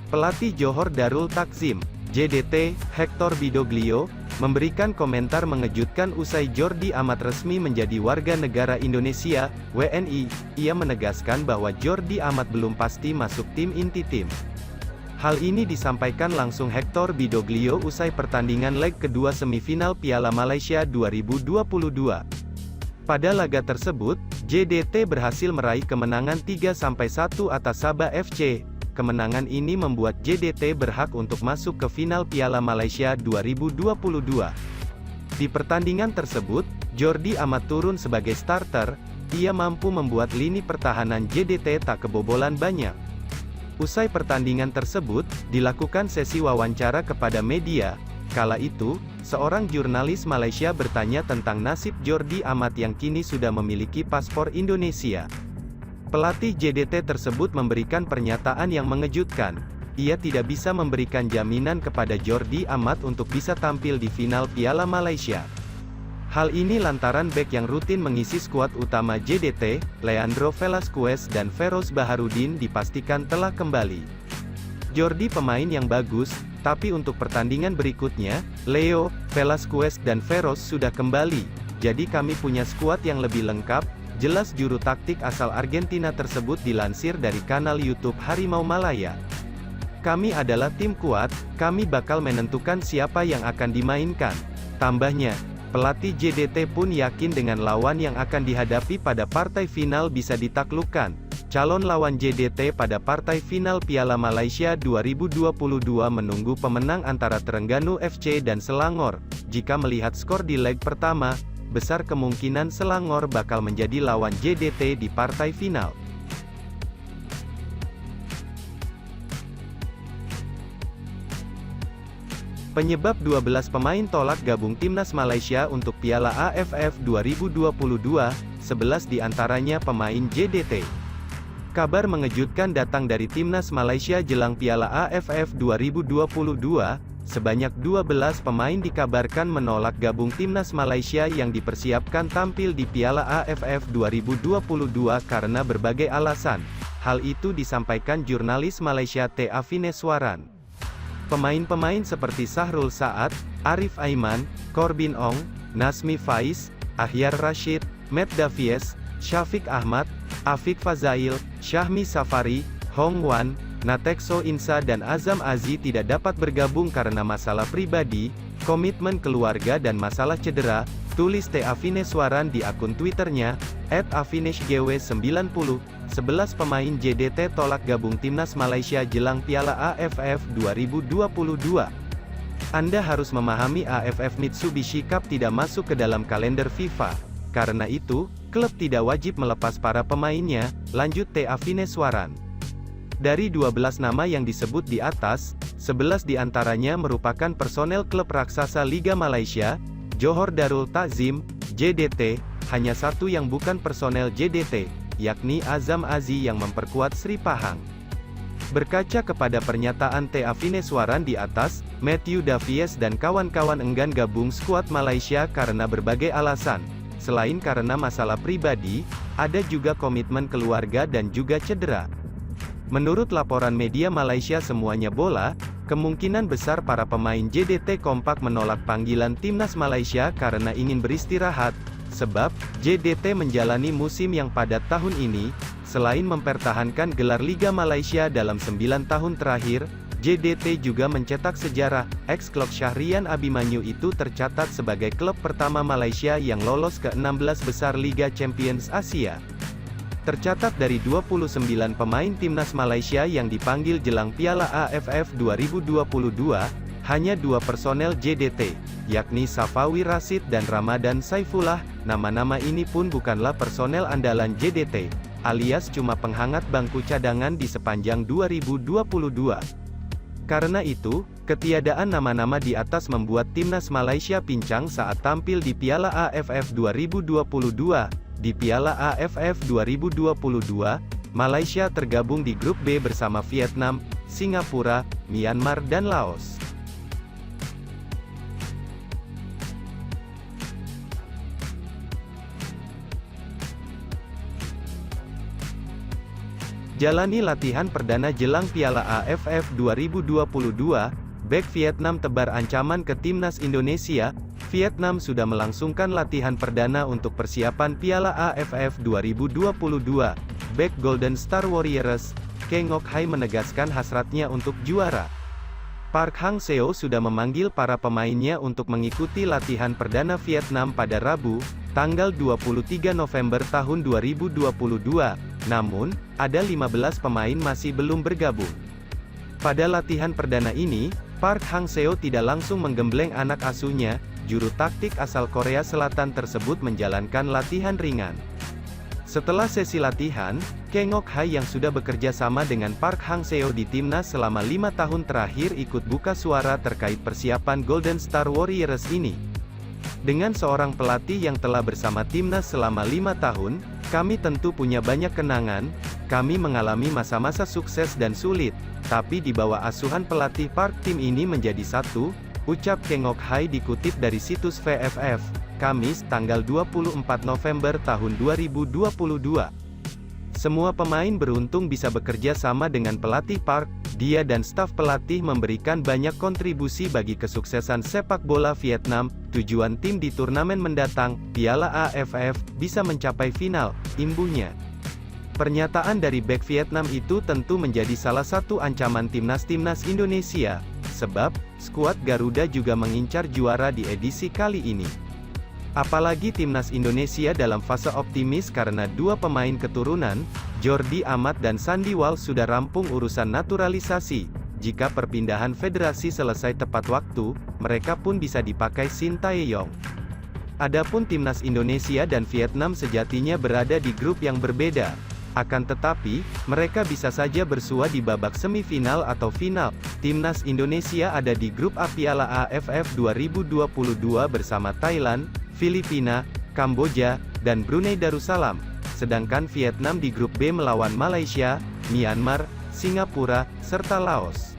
Pelatih Johor Darul Takzim, JDT, Hector Bidoglio, memberikan komentar mengejutkan usai Jordi Amat resmi menjadi warga negara Indonesia, WNI. Ia menegaskan bahwa Jordi Amat belum pasti masuk tim inti tim. Hal ini disampaikan langsung Hector Bidoglio usai pertandingan leg kedua semifinal Piala Malaysia 2022. Pada laga tersebut, JDT berhasil meraih kemenangan 3-1 atas Sabah FC. Kemenangan ini membuat JDT berhak untuk masuk ke final Piala Malaysia 2022. Di pertandingan tersebut, Jordi Amat turun sebagai starter. Ia mampu membuat lini pertahanan JDT tak kebobolan banyak. Usai pertandingan tersebut, dilakukan sesi wawancara kepada media. Kala itu, seorang jurnalis Malaysia bertanya tentang nasib Jordi Amat yang kini sudah memiliki paspor Indonesia. Pelatih JDT tersebut memberikan pernyataan yang mengejutkan. Ia tidak bisa memberikan jaminan kepada Jordi Amat untuk bisa tampil di final Piala Malaysia. Hal ini lantaran bek yang rutin mengisi skuad utama JDT, Leandro Velasquez dan Feroz Baharudin dipastikan telah kembali. Jordi pemain yang bagus, tapi untuk pertandingan berikutnya, Leo, Velasquez dan Feroz sudah kembali. Jadi kami punya skuad yang lebih lengkap. Jelas juru taktik asal Argentina tersebut dilansir dari kanal YouTube Harimau Malaya. Kami adalah tim kuat, kami bakal menentukan siapa yang akan dimainkan. Tambahnya, pelatih JDT pun yakin dengan lawan yang akan dihadapi pada partai final bisa ditaklukkan. Calon lawan JDT pada partai final Piala Malaysia 2022 menunggu pemenang antara Terengganu FC dan Selangor. Jika melihat skor di leg pertama, besar kemungkinan Selangor bakal menjadi lawan JDT di partai final. Penyebab 12 pemain tolak gabung Timnas Malaysia untuk Piala AFF 2022, 11 diantaranya pemain JDT. Kabar mengejutkan datang dari Timnas Malaysia jelang Piala AFF 2022. Sebanyak 12 pemain dikabarkan menolak gabung Timnas Malaysia yang dipersiapkan tampil di Piala AFF 2022 karena berbagai alasan. Hal itu disampaikan jurnalis Malaysia T. Afineswaran. Pemain-pemain seperti Sahrul Saad, Arif Aiman, Corbin Ong, Nazmi Faiz, Ahyar Rashid, Matt Davies, Syafiq Ahmad, Afiq Fazail, Syahmi Safari, Hong Wan, Natexo Insa dan Azam Azi tidak dapat bergabung karena masalah pribadi, komitmen keluarga dan masalah cedera, tulis T. Afineswaran di akun Twitternya, @afineshgw90. 11 pemain JDT tolak gabung Timnas Malaysia jelang Piala AFF 2022. Anda harus memahami AFF Mitsubishi Cup tidak masuk ke dalam kalender FIFA. Karena itu, klub tidak wajib melepas para pemainnya, lanjut T. Afineswaran. Dari 12 nama yang disebut di atas, 11 diantaranya merupakan personel klub raksasa Liga Malaysia, Johor Darul Takzim, JDT. Hanya satu yang bukan personel JDT, yakni Azam Azi yang memperkuat Sri Pahang. Berkaca kepada pernyataan T. Afineswaran di atas, Matthew Davies dan kawan-kawan enggan gabung skuad Malaysia karena berbagai alasan. Selain karena masalah pribadi, ada juga komitmen keluarga dan juga cedera. Menurut laporan media Malaysia Semuanya Bola, kemungkinan besar para pemain JDT kompak menolak panggilan Timnas Malaysia karena ingin beristirahat, sebab JDT menjalani musim yang padat tahun ini. Selain mempertahankan gelar Liga Malaysia dalam 9 tahun terakhir, JDT juga mencetak sejarah. Ex-klub Syahrian Abimanyu itu tercatat sebagai klub pertama Malaysia yang lolos ke 16 besar Liga Champions Asia. Tercatat dari 29 pemain Timnas Malaysia yang dipanggil jelang Piala AFF 2022, hanya 2 personel JDT, yakni Safawi Rashid dan Ramadan Saifullah. Nama-nama ini pun bukanlah personel andalan JDT, alias cuma penghangat bangku cadangan di sepanjang 2022. Karena itu, ketiadaan nama-nama di atas membuat Timnas Malaysia pincang saat tampil di Piala AFF 2022. Di Piala AFF 2022, Malaysia tergabung di grup B bersama Vietnam, Singapura, Myanmar dan Laos. Jalani latihan perdana jelang Piala AFF 2022, bek Vietnam tebar ancaman ke timnas Indonesia. Vietnam sudah melangsungkan latihan perdana untuk persiapan Piala AFF 2022. Bek Golden Star Warriors, Kang Ok Hai menegaskan hasratnya untuk juara. Park Hang-seo sudah memanggil para pemainnya untuk mengikuti latihan perdana Vietnam pada Rabu, tanggal 23 November tahun 2022. Namun, ada 15 pemain masih belum bergabung. Pada latihan perdana ini, Park Hang-seo tidak langsung menggembleng anak asuhnya. Juru taktik asal Korea Selatan tersebut menjalankan latihan ringan. Setelah sesi latihan, Kang Ok Hai yang sudah bekerja sama dengan Park Hang-seo di timnas selama 5 tahun terakhir ikut buka suara terkait persiapan Golden Star Warriors ini. Dengan seorang pelatih yang telah bersama timnas selama 5 tahun, kami tentu punya banyak kenangan. Kami mengalami masa-masa sukses dan sulit, tapi di bawah asuhan pelatih Park tim ini menjadi satu, ucap Kang Ok Hai dikutip dari situs VFF, Kamis, tanggal 24 November tahun 2022. Semua pemain beruntung bisa bekerja sama dengan pelatih Park. Dia dan staf pelatih memberikan banyak kontribusi bagi kesuksesan sepak bola Vietnam. Tujuan tim di turnamen mendatang, Piala AFF, bisa mencapai final, imbuhnya. Pernyataan dari bek Vietnam itu tentu menjadi salah satu ancaman timnas Indonesia, sebab skuad Garuda juga mengincar juara di edisi kali ini. Apalagi timnas Indonesia dalam fase optimis karena dua pemain keturunan, Jordi Amat dan Sandy Walsh sudah rampung urusan naturalisasi. Jika perpindahan federasi selesai tepat waktu, mereka pun bisa dipakai Shin Tae-yong. Adapun timnas Indonesia dan Vietnam sejatinya berada di grup yang berbeda. Akan tetapi, mereka bisa saja bersua di babak semifinal atau final. Timnas Indonesia ada di grup A Piala AFF 2022 bersama Thailand, Filipina, Kamboja, dan Brunei Darussalam. Sedangkan Vietnam di grup B melawan Malaysia, Myanmar, Singapura, serta Laos.